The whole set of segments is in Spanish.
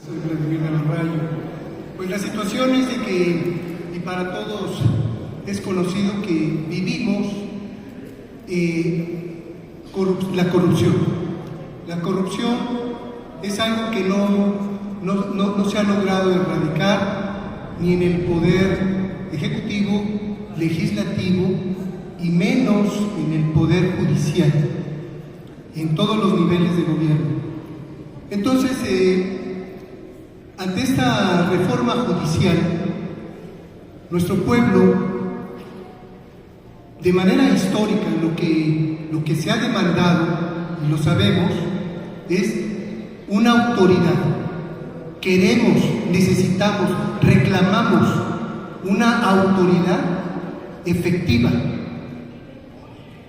Soy Vladimir del Rayo. Pues la situación es de que, y para todos es conocido que vivimos la corrupción. La corrupción es algo que no se ha logrado erradicar ni en el poder ejecutivo, legislativo y menos en el poder judicial, en todos los niveles de gobierno. Entonces, ante esta reforma judicial, nuestro pueblo, de manera histórica, lo que se ha demandado, y lo sabemos, es una autoridad. Queremos, necesitamos, reclamamos una autoridad efectiva,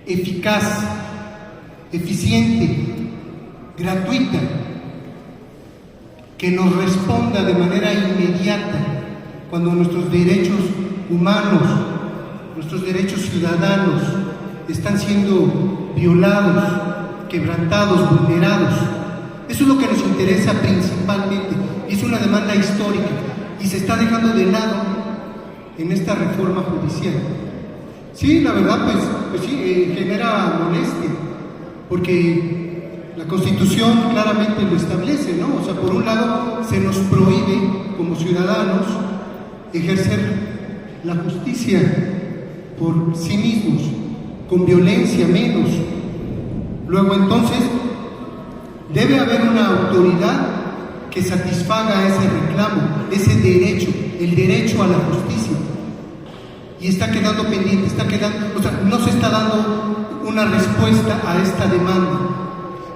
eficaz, eficiente, gratuita, que nos responda de manera inmediata cuando nuestros derechos humanos, nuestros derechos ciudadanos están siendo violados, quebrantados, vulnerados. Eso es lo que nos interesa principalmente, y es una demanda histórica y se está dejando de lado en esta reforma judicial. Sí, la verdad, pues sí, genera molestia, porque la Constitución claramente lo establece, ¿no? O sea, por un lado se nos prohíbe como ciudadanos ejercer la justicia por sí mismos, con violencia menos. Luego entonces debe haber una autoridad que satisfaga ese reclamo, ese derecho, el derecho a la justicia. Y está quedando pendiente, o sea, no se está dando una respuesta a esta demanda.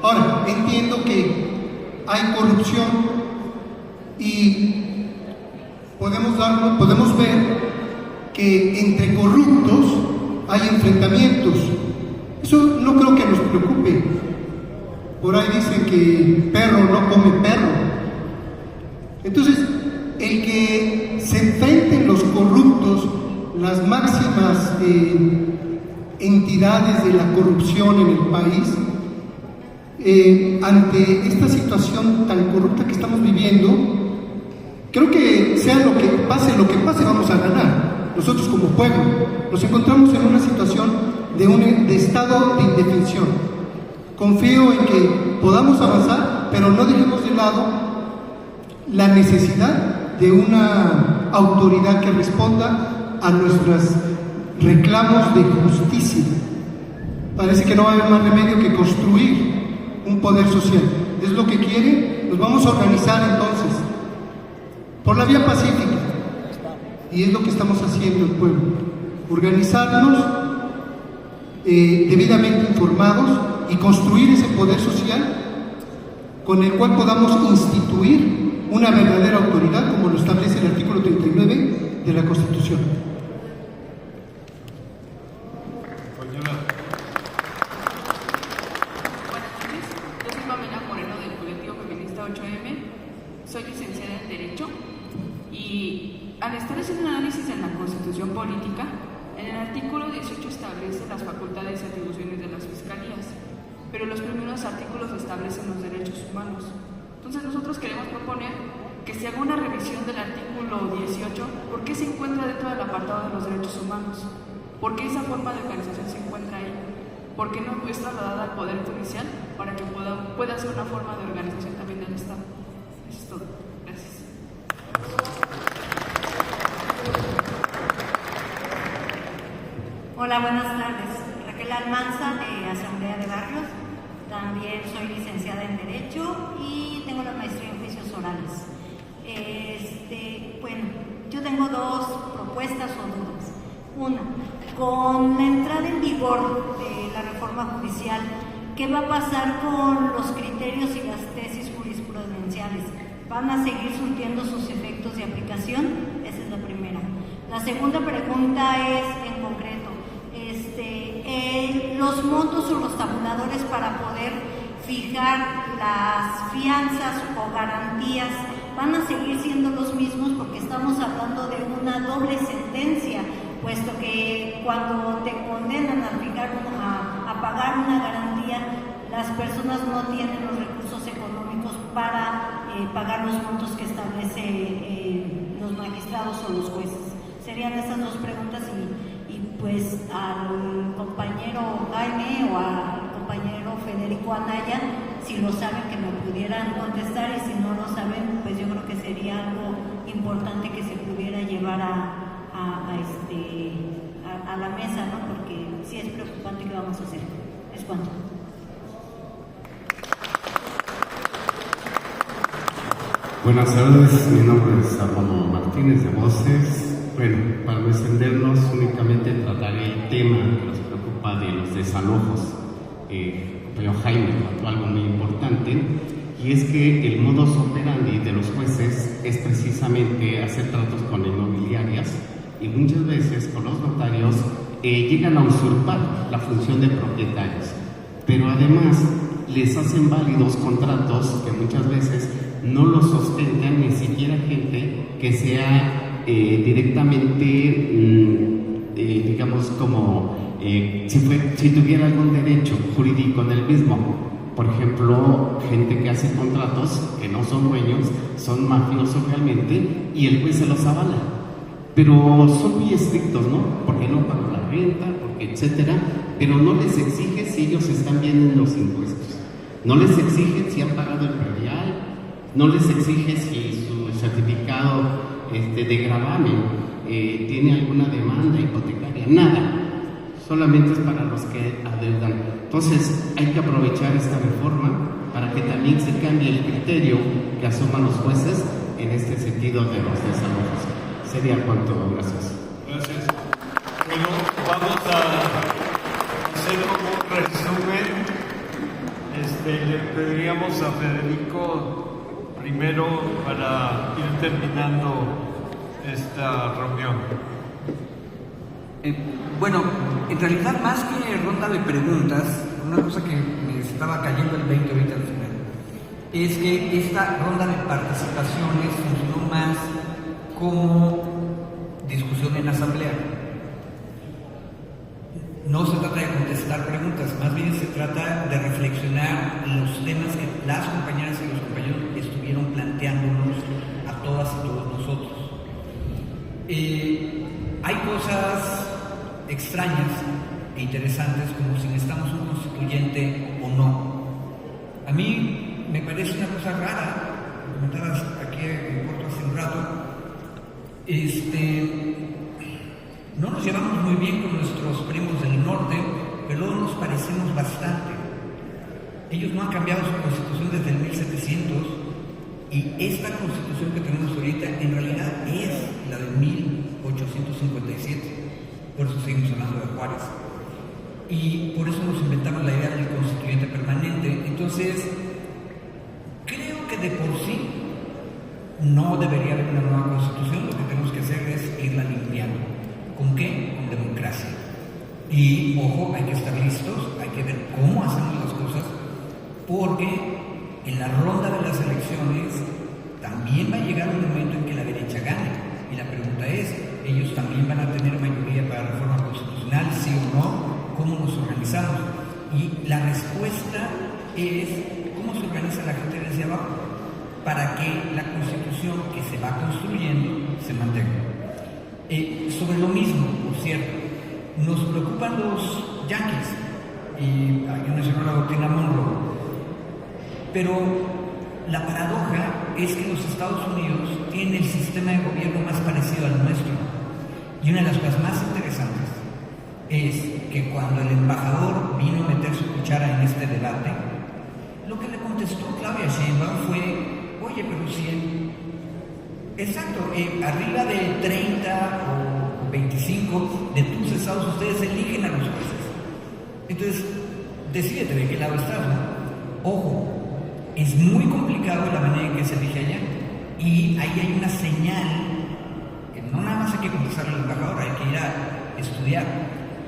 Ahora, entiendo que hay corrupción y podemos ver que entre corruptos hay enfrentamientos. Eso no creo que nos preocupe. Por ahí dicen que perro no come perro. Entonces, el que se enfrenten los corruptos, las máximas entidades de la corrupción en el país, ante esta situación tan corrupta que estamos viviendo, creo que sea lo que pase, vamos a ganar. Nosotros como pueblo nos encontramos en una situación de estado de indefensión. Confío en que podamos avanzar, pero no dejemos de lado la necesidad de una autoridad que responda a nuestros reclamos de justicia. Parece que no va a haber más remedio que construir un poder social. ¿Es lo que quiere? Nos vamos a organizar entonces por la vía pacífica, y es lo que estamos haciendo el pueblo, organizarnos debidamente informados y construir ese poder social con el cual podamos instituir una verdadera autoridad, como lo establece el artículo 39 de la Constitución. Soy licenciada en Derecho y al estar haciendo un análisis en la Constitución Política, en el artículo 18 establece las facultades y atribuciones de las fiscalías, pero los primeros artículos establecen los derechos humanos. Entonces nosotros queremos proponer que se haga una revisión del artículo 18, ¿por qué se encuentra dentro del apartado de los derechos humanos? ¿Por qué esa forma de organización se encuentra ahí? ¿Por qué no es trasladada al Poder Judicial para que pueda ser una forma de organización también del Estado? Eso es todo. Gracias. Hola, buenas tardes. Raquel Almanza, de Asamblea de Barrios. También soy licenciada en Derecho y tengo la maestría en Juicios Orales. Bueno, yo tengo dos propuestas o dudas. Una, con la entrada en vigor de la reforma judicial, ¿qué va a pasar con los criterios y las tesis jurisprudenciales? ¿Van a seguir surtiendo sus efectos de aplicación? Esa es la primera. La segunda pregunta es, en concreto, los montos o los tabuladores para poder fijar las fianzas o garantías, ¿van a seguir siendo los mismos? Porque estamos hablando de una doble sentencia, puesto que cuando te condenan a pagar una garantía, las personas no tienen los recursos económicos para pagar los montos que establecen los magistrados o los jueces. Serían esas dos preguntas y pues al compañero Jaime o al compañero Federico Anaya, si lo saben, que me pudieran contestar, y si no lo saben, pues yo creo que sería algo importante que se pudiera llevar a la mesa, ¿no? Porque sí es preocupante. ¿Qué vamos a hacer? Es cuanto. Buenas tardes, mi nombre es Armando Martínez de Voces. Bueno, para no extendernos, únicamente trataré el tema que nos preocupa de los desalojos. Pero Jaime trató algo muy importante, y es que el modus operandi de los jueces es precisamente hacer tratos con inmobiliarias, y muchas veces con los notarios llegan a usurpar la función de propietarios, pero además les hacen válidos contratos que muchas veces no los sostentan ni siquiera gente que sea directamente, digamos, como si tuviera algún derecho jurídico en el mismo. Por ejemplo, gente que hace contratos que no son dueños, son mafiosos realmente, y el juez se los avala. Pero son muy estrictos, ¿no? Porque no pagan la renta, porque etcétera, pero no les exige si ellos están bien en los impuestos. No les exigen si han pagado el predial, no les exige si su certificado de gravamen tiene alguna demanda hipotecaria, nada. Solamente es para los que adeudan. Entonces hay que aprovechar esta reforma para que también se cambie el criterio que asuman los jueces en este sentido de los desalojos. Sería cuanto. Gracias. Gracias. Bueno, vamos a hacer un resumen. Le pediríamos a Federico primero para ir terminando esta reunión. Bueno, en realidad, más que ronda de preguntas, una cosa que me estaba cayendo el 20 ahorita al final, es que esta ronda de participaciones funcionó más como discusión en asamblea. No se trata de contestar preguntas, más bien se trata de reflexionar los temas que las compañeras y los compañeros estuvieron planteándonos a todas y todos nosotros. Hay cosas extrañas e interesantes, como si necesitamos un constituyente o no. A mí me parece una cosa rara, lo comentabas aquí en Porto hace un rato, no nos llevamos muy bien con nuestros primos del norte, pero luego nos parecemos bastante. Ellos no han cambiado su constitución desde el 1700, y esta constitución que tenemos ahorita en realidad es la de 1857. Por eso seguimos hablando de Juárez. Y por eso nos inventamos la idea del constituyente permanente. Entonces, creo que de por sí no debería haber una nueva constitución. Lo que tenemos que hacer es irla limpiando. ¿Con qué? Con democracia. Y, ojo, hay que estar listos, hay que ver cómo hacemos las cosas, porque en la ronda de las elecciones también va a llegar un momento en que la derecha gane. Y la pregunta es, ¿ellos también van a tener mayoría para la reforma constitucional, sí o no? ¿Cómo nos organizamos? Y la respuesta es cómo se organiza la gente desde abajo para que la constitución que se va construyendo se mantenga. Sobre lo mismo, por cierto, nos preocupan los yanquis, y aquí mencionó la doctrina Monroe, pero la paradoja es que los Estados Unidos tienen el sistema de gobierno más parecido al nuestro. Y una de las cosas más interesantes es que cuando el embajador vino a meter su cuchara en este debate, lo que le contestó Claudia Sheinbaum fue: oye, pero si exacto, arriba de 30 o 25 de tus estados ustedes eligen a los jueces. Entonces, decídete de qué lado estás, ¿no? Ojo, es muy complicado la manera en que se elige allá, y ahí hay una señal que no nada más hay que contestarle al embajador, hay que ir a estudiar.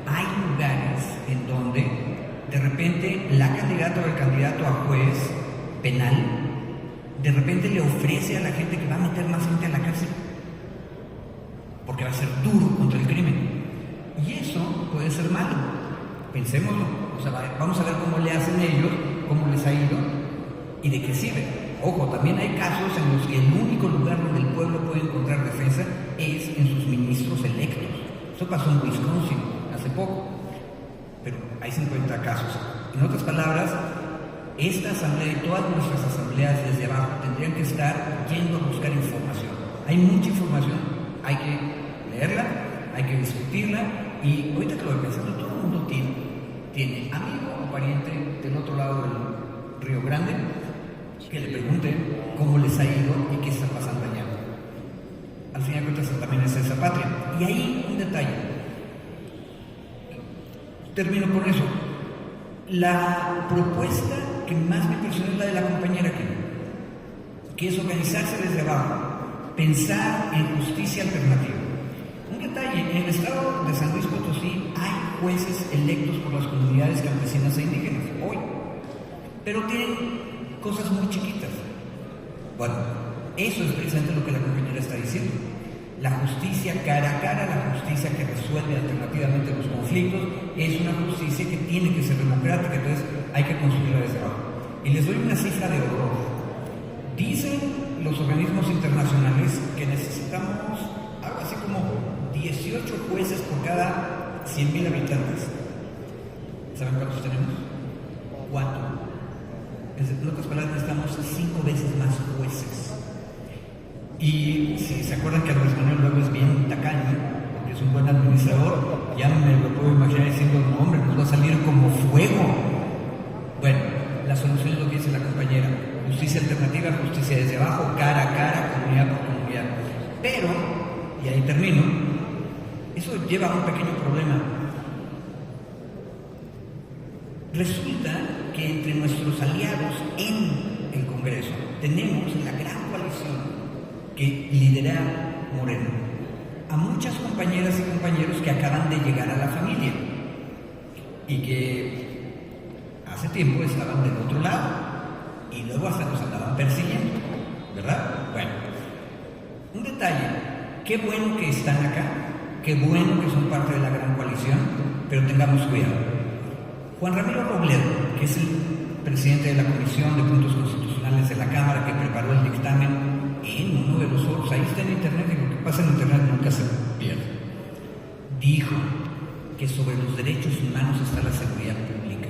Hay lugares en donde de repente la candidata o el candidato a juez penal de repente le ofrece a la gente que va a meter más gente a la cárcel porque va a ser duro contra el crimen, y eso puede ser malo. Pensémoslo, o sea, vamos a ver cómo le hacen ellos, cómo les ha ido y de qué sirve. Ojo, también hay casos en los que el único lugar donde el pueblo puede encontrar defensa es en sus ministros electos. Eso pasó en Wisconsin hace poco, pero hay 50 casos. En otras palabras, esta asamblea y todas nuestras asambleas desde abajo tendrían que estar yendo a buscar información. Hay mucha información, hay que leerla, hay que discutirla, y ahorita que lo voy pensando, todo el mundo tiene amigo o pariente del otro lado del Río Grande que le pregunten cómo les ha ido y qué está pasando allá. Al fin y al cabo también es esa patria. Y ahí un detalle. Termino con eso. La propuesta que más me impresionó es la de la compañera que es organizarse desde abajo, pensar en justicia alternativa. Un detalle, en el estado de San Luis Potosí hay jueces electos por las comunidades campesinas e indígenas, hoy, pero tienen cosas muy chiquitas. Bueno, eso es precisamente lo que la compañera está diciendo. La justicia cara a cara, la justicia que resuelve alternativamente los conflictos, es una justicia que tiene que ser democrática, entonces hay que construirla desde abajo. Y les doy una cifra de horror. Dicen los organismos internacionales que necesitamos algo así como 18 jueces por cada 100,000 habitantes. ¿Saben cuántos tenemos? 4. En otras palabras, necesitamos 5 veces más jueces. Y si se acuerdan que Andrés Manuel luego es bien tacaño, porque es un buen administrador, ya me lo puedo imaginar diciendo, no hombre, nos va a salir como fuego. Bueno, la solución es lo que dice la compañera: justicia alternativa, justicia desde abajo, cara a cara, comunidad por comunidad. Pero, y ahí termino, eso lleva a un pequeño problema. Resulta que entre nuestros aliados en el Congreso tenemos la gran coalición que lidera Moreno, a muchas compañeras y compañeros que acaban de llegar a la familia y que hace tiempo estaban del otro lado y luego hasta nos andaban persiguiendo, ¿verdad? Bueno, un detalle: qué bueno que están acá, qué bueno que son parte de la gran coalición, pero tengamos cuidado. Juan Ramiro Robledo, que es el presidente de la Comisión de Puntos Constitucionales de la Cámara, que preparó el dictamen, en uno de los foros, ahí está en internet, y lo que pasa en internet nunca se pierde, dijo que sobre los derechos humanos está la seguridad pública.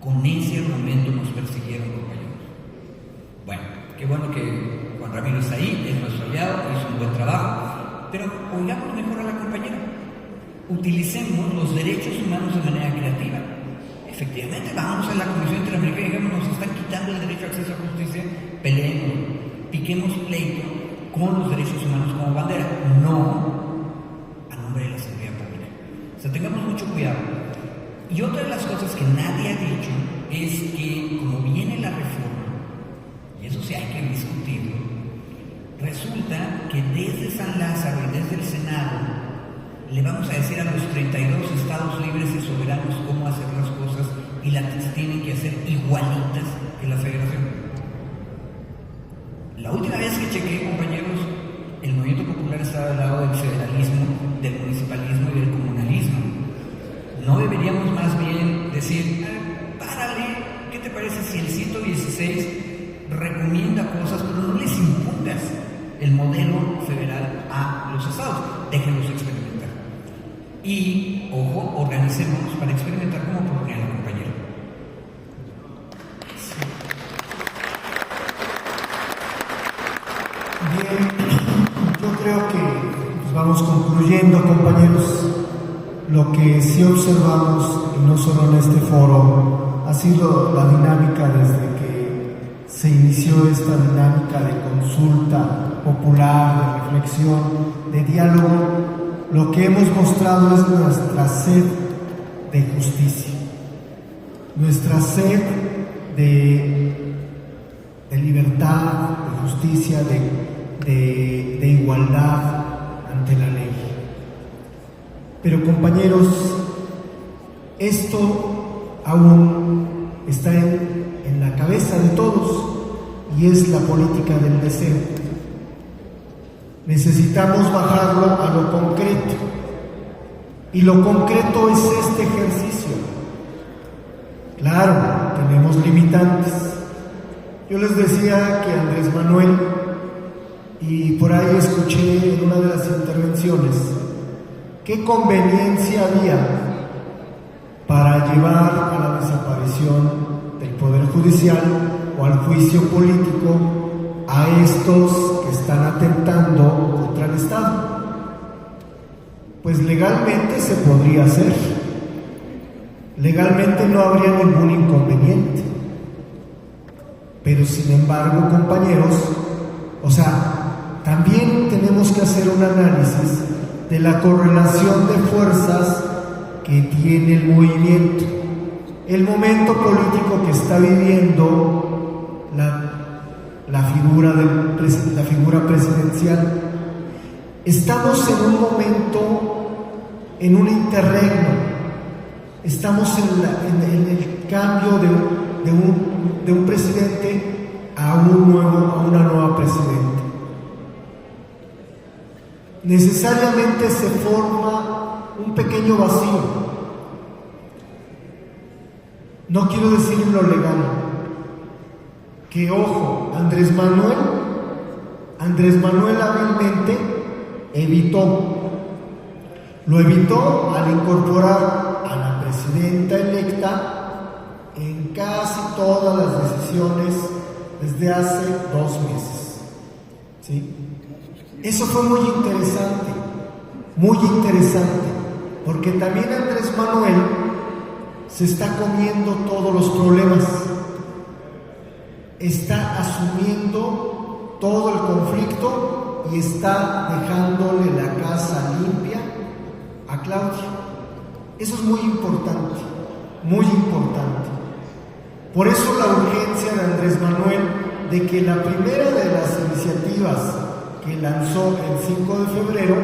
Con ese argumento nos persiguieron, compañeros. Bueno, qué bueno que Juan Ramiro está ahí, es nuestro aliado, hizo un buen trabajo, pero oigamos mejor a la compañera. Utilicemos los derechos humanos de manera creativa. Efectivamente, vamos a la Comisión Interamericana y digamos, nos están quitando el derecho a acceso a justicia, peleemos, piquemos pleito con los derechos humanos como bandera, no a nombre de la seguridad pública. O sea, tengamos mucho cuidado. Y otra de las cosas que nadie ha dicho es que, como viene la reforma, y eso sí hay que discutirlo, resulta que desde San Lázaro y desde el Senado le vamos a decir a los 32 estados libres y soberanos cómo hacer las cosas, y las tienen que hacer igualitas que la federación. La última vez que chequé, compañeros, el movimiento popular estaba al lado del federalismo, del municipalismo y del comunalismo. No deberíamos más bien decir, párale, ¿qué te parece si el 116 recomienda cosas, pero no les impongas el modelo federal a los estados? Déjenlos experimentar. Y, ojo, organicemos para experimentar como proponía la compañera. Bien, yo creo que pues vamos concluyendo, compañeros. Lo que sí observamos, y no solo en este foro, ha sido la dinámica desde que se inició esta dinámica de consulta popular, de reflexión, de diálogo. Lo que hemos mostrado es nuestra sed de justicia, nuestra sed de libertad, de justicia, de igualdad ante la ley. Pero, compañeros, esto aún está en la cabeza de todos, y es la política del deseo. Necesitamos bajarlo a lo concreto, y lo concreto es este ejercicio. Claro, tenemos limitantes, Yo les decía que Andrés Manuel, y por ahí escuché en una de las intervenciones, qué conveniencia había para llevar a la desaparición del Poder Judicial o al juicio político a estos que están atentando contra el Estado. Pues legalmente se podría hacer, legalmente no habría ningún inconveniente, pero sin embargo, compañeros, también tenemos que hacer un análisis de la correlación de fuerzas que tiene el movimiento, el momento político que está viviendo la figura presidencial. Estamos en un momento, en un interregno, estamos en el cambio de un presidente a una nueva presidenta. Necesariamente se forma un pequeño vacío. No quiero decir en lo legal, que ojo, Andrés Manuel hábilmente lo evitó al incorporar a la presidenta electa en casi todas las decisiones desde hace 2 meses. ¿Sí? Eso fue muy interesante, porque también Andrés Manuel se está comiendo todos los problemas, está asumiendo todo el conflicto y está dejándole la casa limpia a Claudia. Eso es muy importante, muy importante. Por eso la urgencia de Andrés Manuel de que la primera de las iniciativas que lanzó el 5 de febrero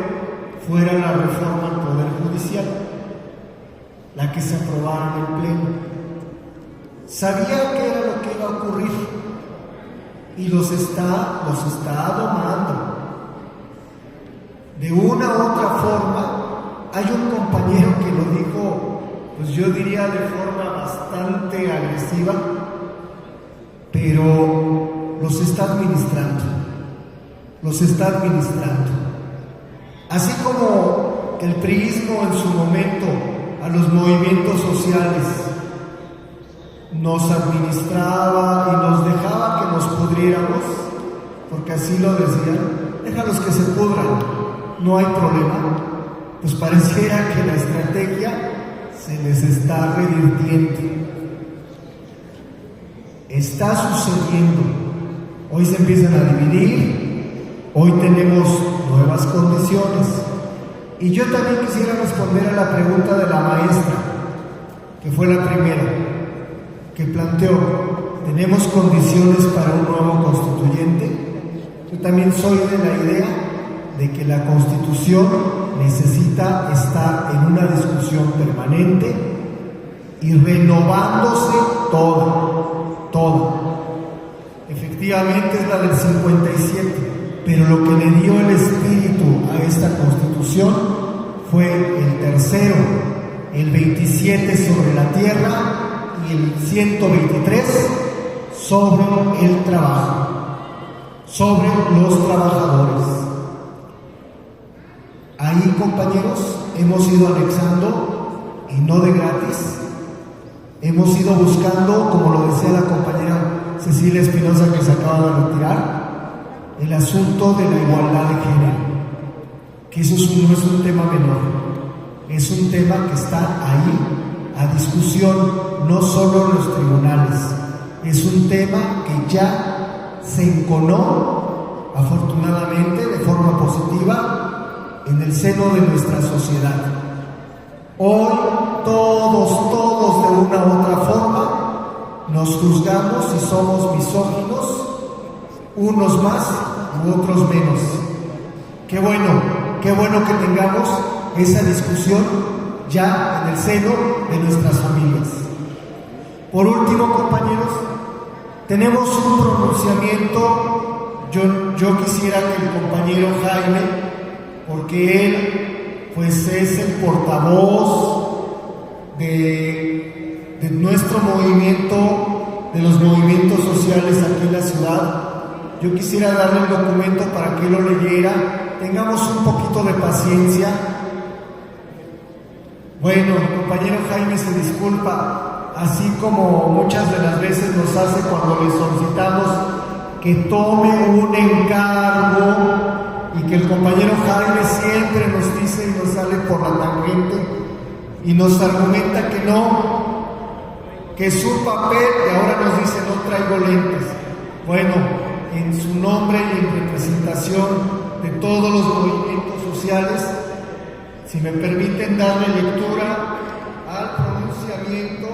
fuera la reforma al Poder Judicial, la que se aprobara en el Pleno. Sabía que era lo que iba a ocurrir y los está domando. De una u otra forma, hay un compañero que lo dijo, pues yo diría de forma bastante agresiva, pero los está administrando. Así como el priismo en su momento a los movimientos sociales nos administraba y nos dejaba que nos pudriéramos, porque así lo decían, déjalos que se pudran, no hay problema. Pues pareciera que la estrategia se les está revirtiendo. Está sucediendo. Hoy se empiezan a dividir, hoy tenemos nuevas condiciones. Y yo también quisiera responder a la pregunta de la maestra, que fue la primera, que planteó, ¿tenemos condiciones para un nuevo constituyente? Yo también soy de la idea de que la Constitución necesita estar en una discusión permanente y renovándose todo. Efectivamente es la del 57, pero lo que le dio el espíritu a esta Constitución fue el tercero, el 27 sobre la tierra y el 123 sobre el trabajo, sobre los trabajadores. Ahí, compañeros, hemos ido anexando, y no de gratis, hemos ido buscando, como lo decía la compañera Cecilia Espinosa, que se acaba de retirar, el asunto de la igualdad de género, que eso no es un tema menor, es un tema que está ahí a discusión, no solo en los tribunales, es un tema que ya se enconó, afortunadamente, de forma positiva, en el seno de nuestra sociedad. Hoy todos de una u otra forma nos juzgamos y somos misóginos, unos más u otros menos. Qué bueno que tengamos esa discusión ya en el seno de nuestras familias. Por último, compañeros, tenemos un pronunciamiento. Yo quisiera que el compañero Jaime, porque él pues es el portavoz de nuestro movimiento de los movimientos sociales aquí en la ciudad. Yo quisiera darle el documento para que lo leyera. Tengamos un poquito de paciencia. Bueno, el compañero Jaime se disculpa, así como muchas de las veces nos hace cuando le solicitamos que tome un encargo, y que el compañero Jaime siempre nos dice y nos sale por la tangente y nos argumenta que no, que es un papel, y ahora nos dice no traigo lentes. Bueno, en su nombre y en representación de todos los movimientos sociales, si me permiten darle lectura al pronunciamiento